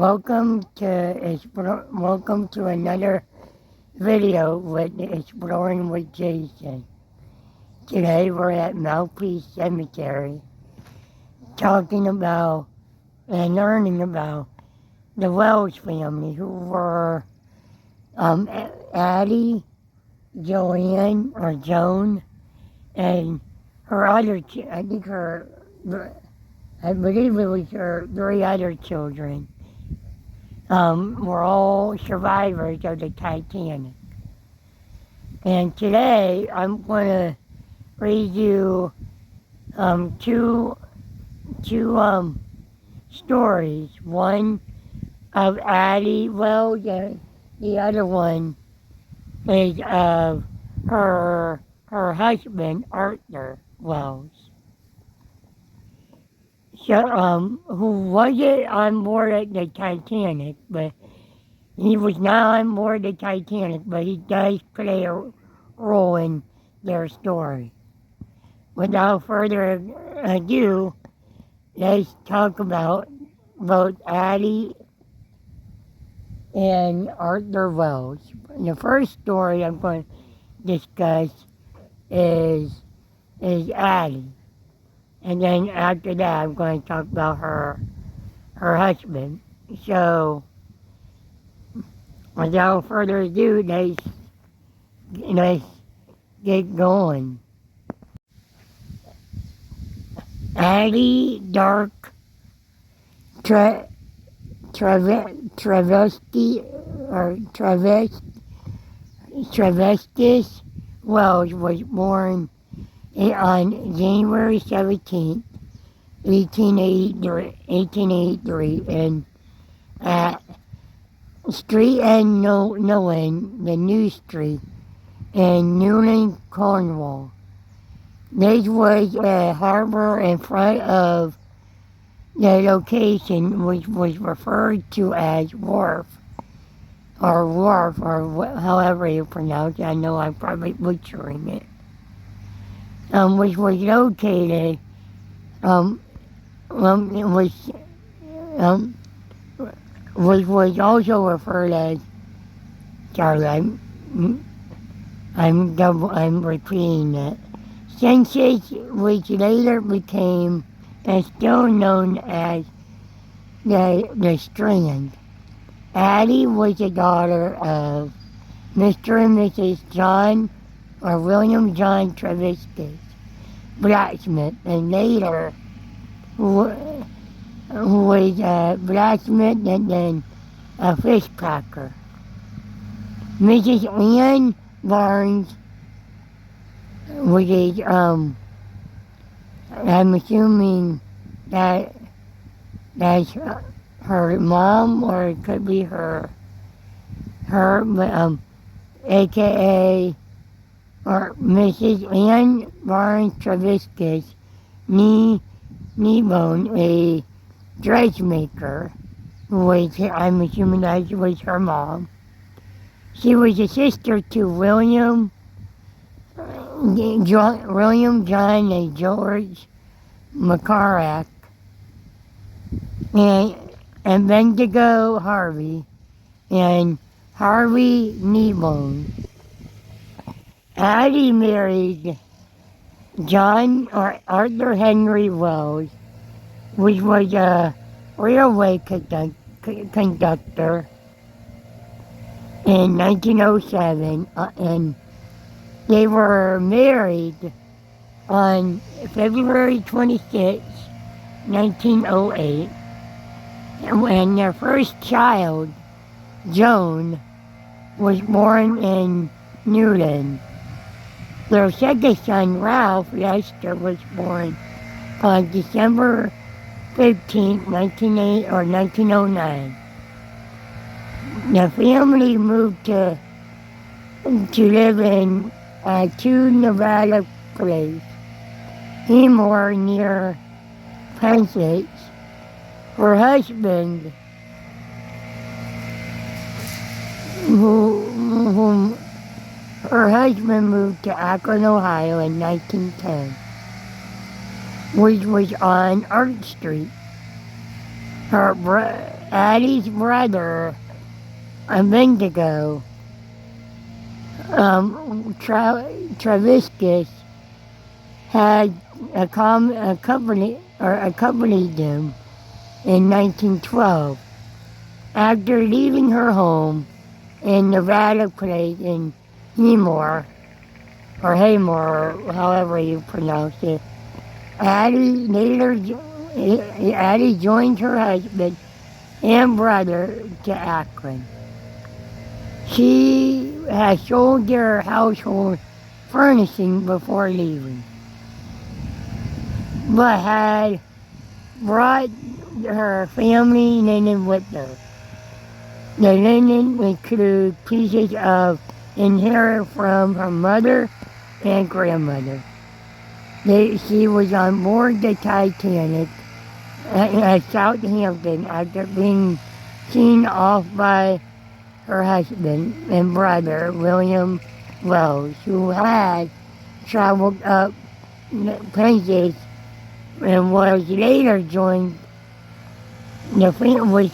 Welcome to another video with Exploring with Jason. Today we're at Mouthpiece Cemetery, talking about and learning about the Wells family, who were Addie, Joan, and her other, I believe it was her three other children. Were all survivors of the Titanic. And today I'm going to read you two stories. One of Addie Wells, and the other one is of her husband, Arthur Wells. So, who wasn't on board at the Titanic, but he was not on board the Titanic, but he does play a role in their story. Without further ado, let's talk about both Addie and Arthur Wells. The first story I'm going to discuss is Addie. And then after that, I'm going to talk about her husband. So, without further ado, let's get going. Addie Dark Travestis Wells was born on January 17th, 1883, in Street and Nolan, the New Street, in Newland, Cornwall. This was a harbor in front of the location, which was referred to as wharf, or however you pronounce it. I know I'm probably butchering it. Which was located, which was also referred as, sorry, I'm repeating that. Census, which later became and still known as the Strand. Addie was the daughter of Mr. and Mrs. John or William John Travistis, blacksmith, and later who was a blacksmith and then a fish packer. Mrs. Ann Barnes, which is, I'm assuming that's her mom, or it could be her, aka, or Mrs. Ann Barnes Travistis Kneebone, a dressmaker, which I'm assuming that was her mom. She was a sister to William John and George McCarrack, and Bendigo Harvey, and Harvey Kneebone. Addie married John or Arthur Henry Wells, which was a railway conductor in 1907, and they were married on February 26, 1908, and their first child, Joan, was born in Newland. Their second son, Ralph Lester, was born on December 15, 1909. The family moved to live in 2 Nevada Place, Seymour, near Penzance. Her husband, whom her husband moved to Akron, Ohio in 1910, which was on Arch Street. Her Addie's brother, Bendigo, Traviscus, had accompanied them in 1912 after leaving her home in Nevada Place in Haymore, or however you pronounce it. Addie joined her husband and brother to Akron. She had sold their household furnishing before leaving, but had brought her family linen with her. The linen included pieces of inherited from her mother and grandmother. She was on board the Titanic at Southampton after being seen off by her husband and brother, William Wells, who had traveled up places and was later joined the family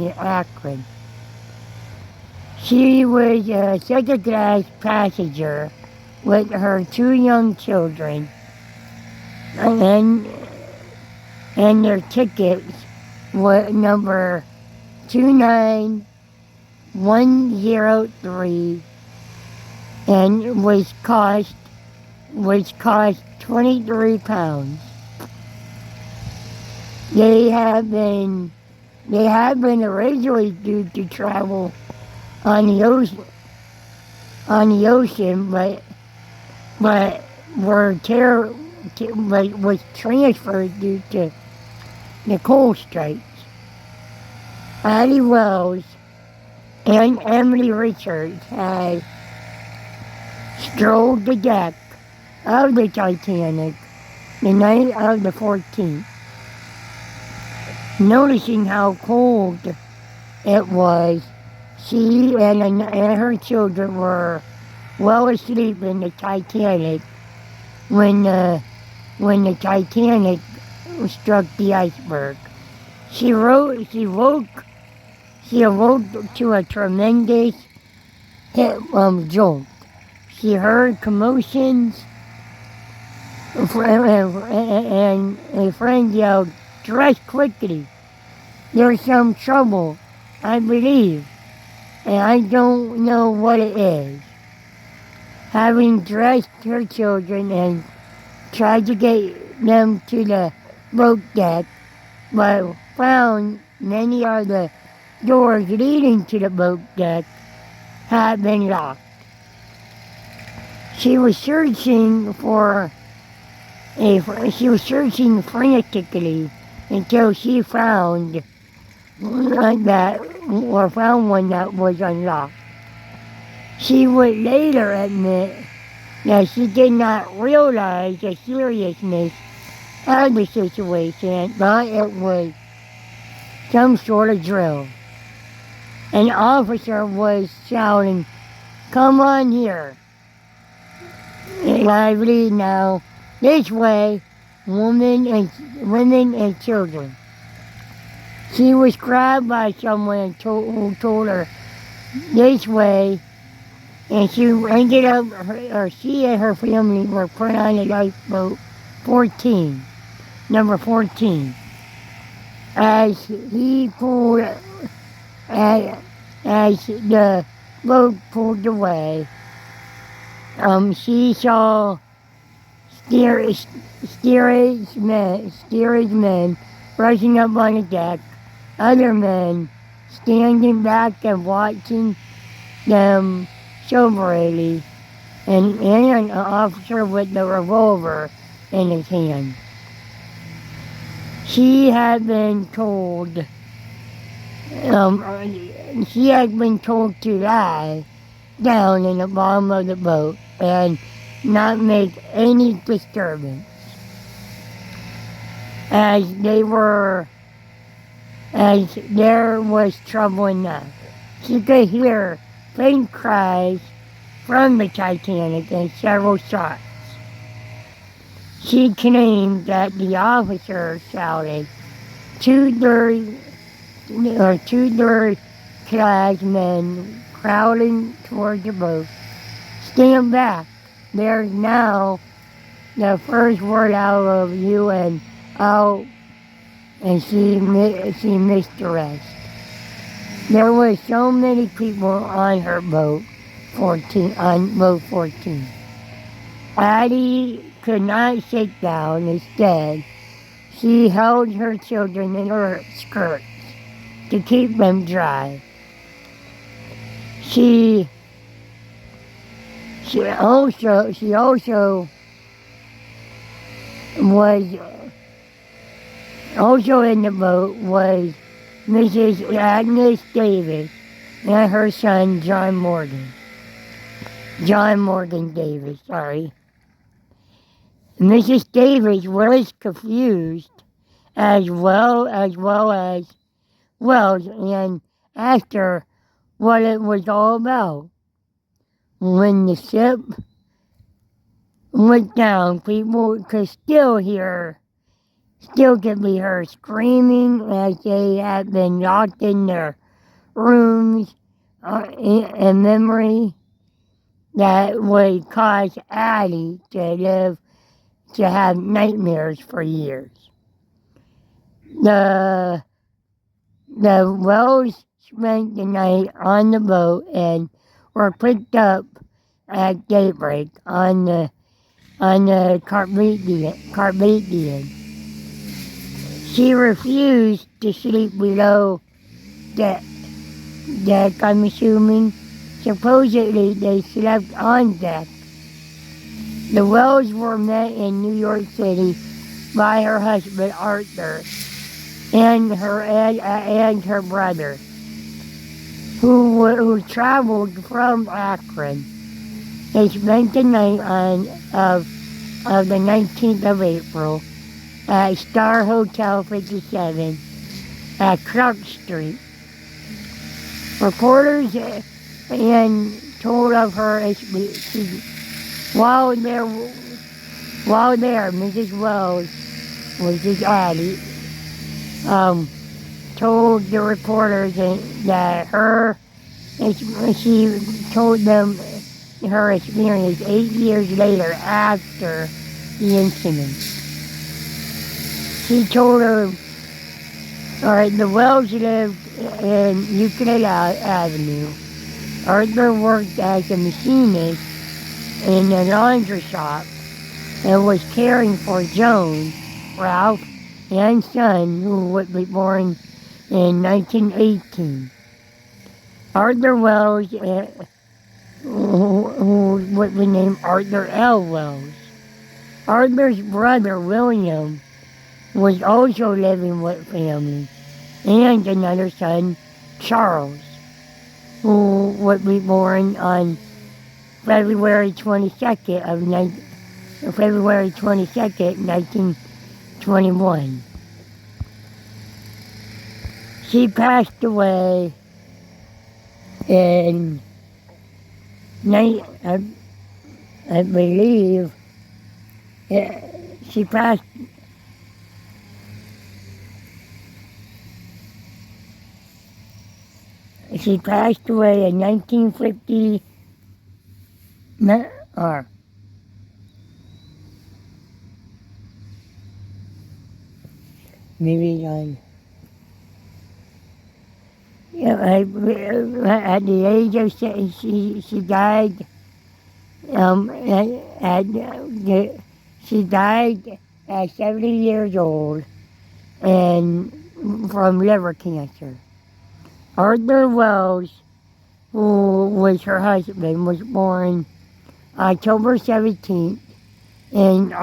in Akron. She was a second-class passenger with her 2 young children, and their tickets were number 29103, and which cost £23. They have been originally due to travel on the ocean, but was transferred due to the coal strikes. Addie Wells and Emily Richards had strolled the deck of the Titanic the night of the 14th. Noticing how cold it was, she and her children were well asleep in the Titanic when the Titanic struck the iceberg. She awoke to a tremendous jolt. She heard commotions, and a friend yelled, "Dress quickly. There's some trouble, I believe, and I don't know what it is." Having dressed her children and tried to get them to the boat deck, but found many of the doors leading to the boat deck had been locked. She was searching frantically until she found one that was unlocked. She would later admit that she did not realize the seriousness of the situation and thought it was some sort of drill. An officer was shouting, "Come on here. Lively now. This way, women and children." She was grabbed by someone who told her this way, and she ended up, she and her family were put on the lifeboat 14, number 14. As the boat pulled away, she saw steerage men rushing up on the deck, other men standing back and watching them soberly, and an officer with the revolver in his hand. She had been told to lie down in the bottom of the boat and not make any disturbance. As there was trouble enough. She could hear faint cries from the Titanic and several shots. She claimed that the officer shouted, or Tudor-clad men crowding toward the boat. Stand back. There's now the first word out of you and out, and she missed the rest. There were so many people on her boat, on boat 14. Addie could not sit down. Instead, she held her children in her skirts to keep them dry. She also was also in the boat was Mrs. Agnes Davis and her son John Morgan Davis, sorry. Mrs. Davis was confused as well as Wells and asked her what it was all about. When the ship went down, people could still could be heard screaming as they had been locked in their rooms in memory that would cause Addie to have nightmares for years. The Wells spent the night on the boat and were picked up at daybreak on the Carpathian. She refused to sleep below deck, I'm assuming. Supposedly they slept on deck. The Wells were met in New York City by her husband Arthur and her brother, who traveled from Akron. They spent the night of the 19th of April at Star Hotel 57 at Clark Street. Reporters and told of her while there, Mrs. Wells, which is Addie, told the reporters that she told them her experience 8 years later after the incident. She told her, the Wells lived in Euclid Avenue. Arthur worked as a machinist in a laundry shop and was caring for Joan, Ralph, and son, who would be born in 1918. Arthur Wells, who would be named Arthur L. Wells. Arthur's brother, William, was also living with family, and another son, Charles, who would be born on February 22nd, 1921. She passed away in, I believe, she passed away in 1950, or maybe at the age of she died. She died at 70 years old and from liver cancer. Arthur Wells, who was her husband, was born October 17th in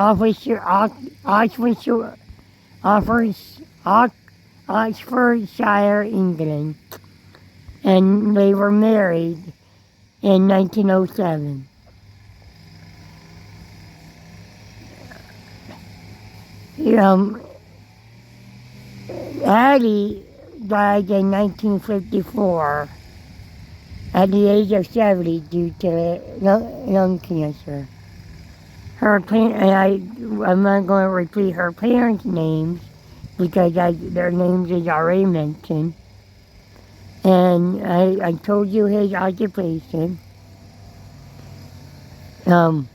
Oxfordshire, England, and they were married in 1907. Addie died in 1954 at the age of 70 due to lung cancer. I'm not going to repeat her parents' names because their names is already mentioned. And I told you his occupation. Um,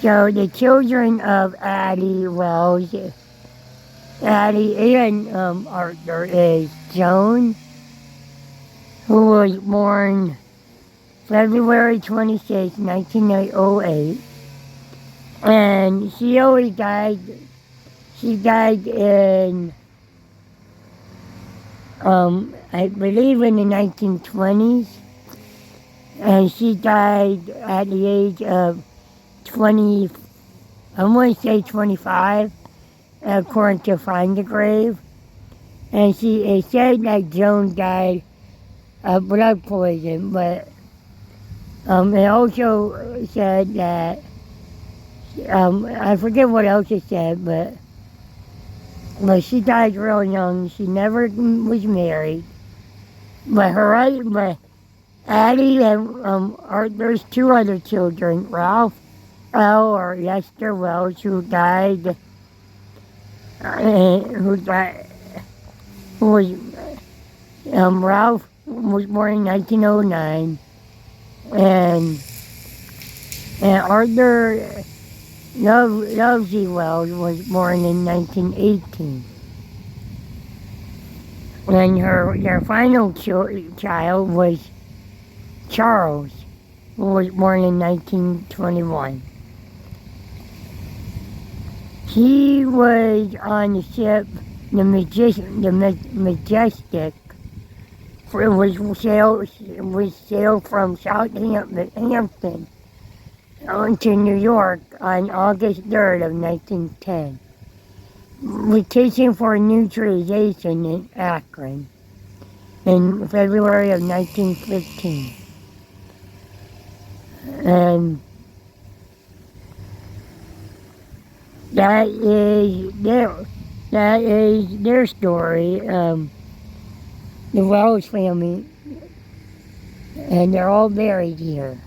so the children of Addie Wells, Addie and Arthur, is Joan, who was born February 26, 1908. And she died in, I believe in the 1920s. And she died at the age of 20, I want to say 25, according to Find the Grave. And it said that Joan died of blood poison, but it also said that, I forget what else it said, but she died real young. She never was married. But Addie and there's two other children, Ralph L. or Lester Wells, who died, Ralph was born in 1909, and Arthur Lovesy Wells was born in 1918. And their final child was Charles, who was born in 1921. He was on the ship, the Majestic, was sailed from Southampton to New York on August 3rd of 1910. Vacation for neutralization in Akron in February of 1915. And that is their story, the Wells family, and they're all buried here.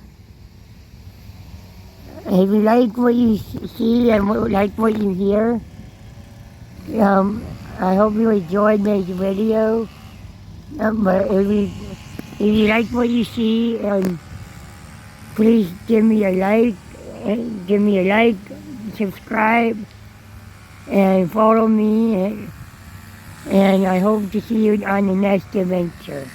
If you like what you see and like what you hear, I hope you enjoyed this video. But if you like what you see, please give me a like, subscribe, and follow me. And I hope to see you on the next adventure.